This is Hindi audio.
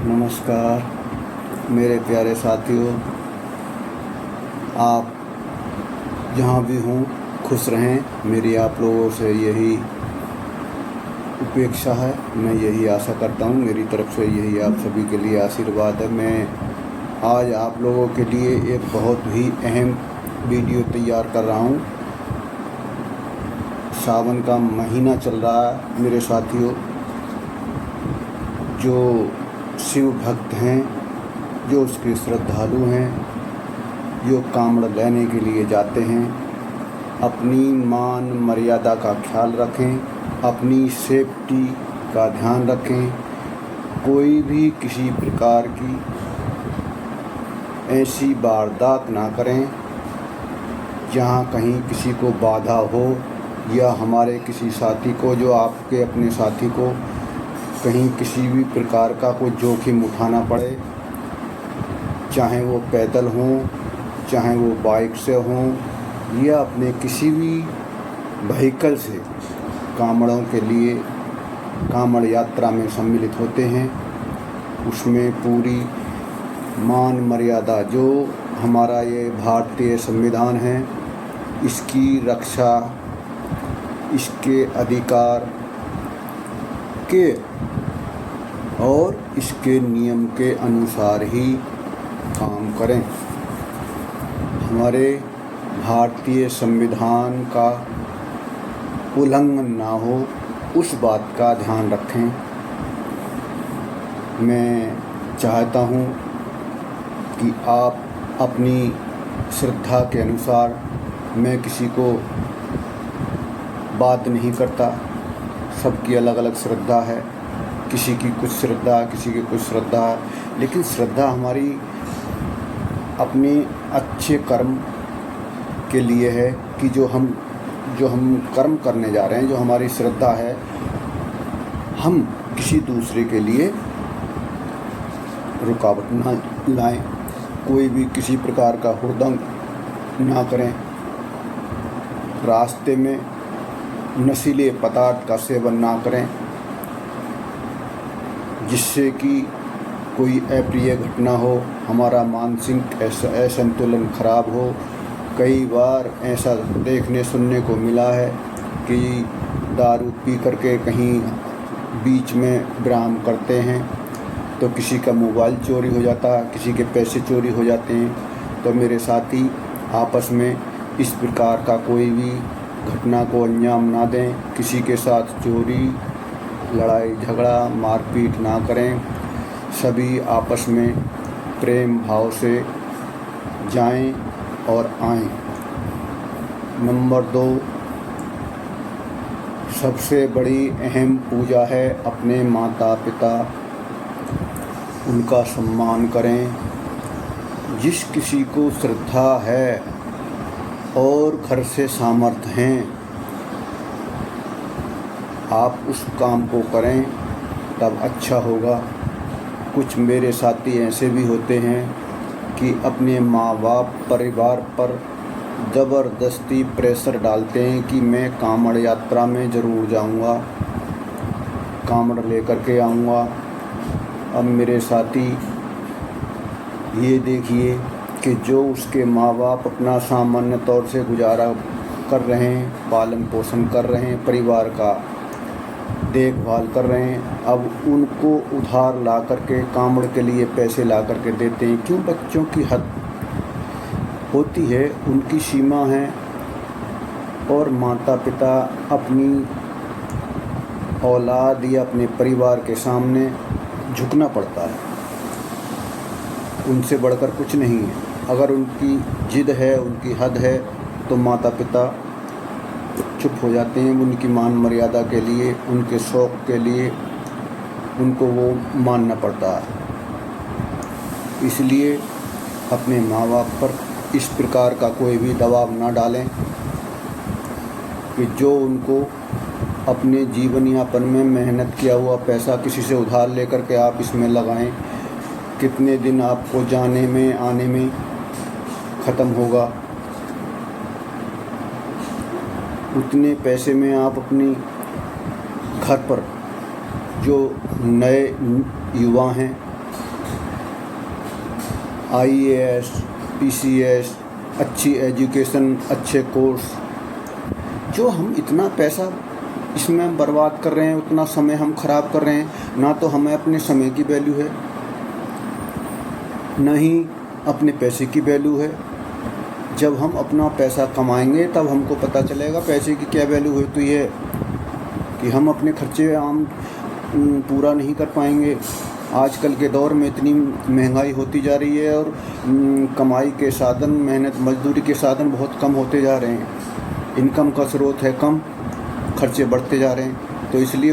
नमस्कार मेरे प्यारे साथियों, आप जहाँ भी हों खुश रहें। मेरी आप लोगों से यही अपेक्षा है, मैं यही आशा करता हूँ। मेरी तरफ से यही आप सभी के लिए आशीर्वाद है। मैं आज आप लोगों के लिए एक बहुत ही अहम वीडियो तैयार कर रहा हूँ। सावन का महीना चल रहा है मेरे साथियों। जो शिव भक्त हैं, जो उसके श्रद्धालु हैं, जो कांवड़ लेने के लिए जाते हैं, अपनी मान मर्यादा का ख्याल रखें, अपनी सेफ्टी का ध्यान रखें। कोई भी किसी प्रकार की ऐसी वारदात ना करें जहाँ कहीं किसी को बाधा हो, या हमारे किसी साथी को, जो आपके अपने साथी को कहीं किसी भी प्रकार का कोई जोखिम उठाना पड़े, चाहे वो पैदल हों, चाहे वो बाइक से हों, या अपने किसी भी व्हीकल से कांवड़ों के लिए कांवड़ यात्रा में सम्मिलित होते हैं। उसमें पूरी मान मर्यादा, जो हमारा ये भारतीय संविधान है, इसकी रक्षा, इसके अधिकार के और इसके नियम के अनुसार ही काम करें। हमारे भारतीय संविधान का उल्लंघन ना हो, उस बात का ध्यान रखें। मैं चाहता हूँ कि आप अपनी श्रद्धा के अनुसार, मैं किसी को बात नहीं करता, सबकी अलग अलग श्रद्धा है। किसी की कुछ श्रद्धा, किसी की कुछ श्रद्धा, लेकिन श्रद्धा हमारी अपने अच्छे कर्म के लिए है कि जो हम कर्म करने जा रहे हैं, जो हमारी श्रद्धा है, हम किसी दूसरे के लिए रुकावट ना लाएं, कोई भी किसी प्रकार का हुड़दंग ना करें, रास्ते में नशीले पदार्थ का सेवन ना करें, जिससे कि कोई अप्रिय घटना हो, हमारा मानसिक असंतुलन खराब हो। कई बार ऐसा देखने सुनने को मिला है कि दारू पी करके कहीं बीच में विराम करते हैं तो किसी का मोबाइल चोरी हो जाता है, किसी के पैसे चोरी हो जाते हैं। तो मेरे साथी, आपस में इस प्रकार का कोई भी घटना को अंजाम ना दें। किसी के साथ चोरी, लड़ाई झगड़ा, मारपीट ना करें। सभी आपस में प्रेम भाव से जाएं और आएं। नंबर 2, सबसे बड़ी अहम पूजा है अपने माता पिता, उनका सम्मान करें। जिस किसी को श्रद्धा है और घर से सामर्थ्य हैं, आप उस काम को करें, तब अच्छा होगा। कुछ मेरे साथी ऐसे भी होते हैं कि अपने माँ बाप, परिवार पर ज़बरदस्ती प्रेशर डालते हैं कि मैं कांवड़ यात्रा में ज़रूर जाऊंगा, कांवड़ लेकर के आऊँगा। अब मेरे साथी, ये देखिए कि जो उसके माँ बाप अपना सामान्य तौर से गुजारा कर रहे हैं, पालन पोषण कर रहे हैं, परिवार का देखभाल कर रहे हैं, अब उनको उधार ला करके कांवड़ के लिए पैसे ला करके देते हैं। क्यों? बच्चों की हद होती है, उनकी सीमा है, और माता पिता अपनी औलाद या अपने परिवार के सामने झुकना पड़ता है। उनसे बढ़कर कुछ नहीं है। अगर उनकी जिद है, उनकी हद है, तो माता पिता चुप हो जाते हैं। उनकी मान मर्यादा के लिए, उनके शौक़ के लिए उनको वो मानना पड़ता है। इसलिए अपने माँ बाप पर इस प्रकार का कोई भी दबाव ना डालें कि जो उनको अपने जीवन यापन में मेहनत किया हुआ पैसा किसी से उधार लेकर के आप इसमें लगाएं। कितने दिन आपको जाने में आने में ख़त्म होगा, उतने पैसे में आप अपनी घर पर जो नए युवा हैं IAS, PCS, अच्छी एजुकेशन, अच्छे कोर्स, जो हम इतना पैसा इसमें बर्बाद कर रहे हैं, उतना समय हम ख़राब कर रहे हैं। ना तो हमें अपने समय की वैल्यू है, ना ही अपने पैसे की वैल्यू है। जब हम अपना पैसा कमाएंगे तब हमको पता चलेगा पैसे की क्या वैल्यू होती है, कि हम अपने खर्चे आम पूरा नहीं कर पाएंगे। आजकल के दौर में इतनी महंगाई होती जा रही है और कमाई के साधन, मेहनत मजदूरी के साधन बहुत कम होते जा रहे हैं। इनकम का स्रोत है कम, खर्चे बढ़ते जा रहे हैं। तो इसलिए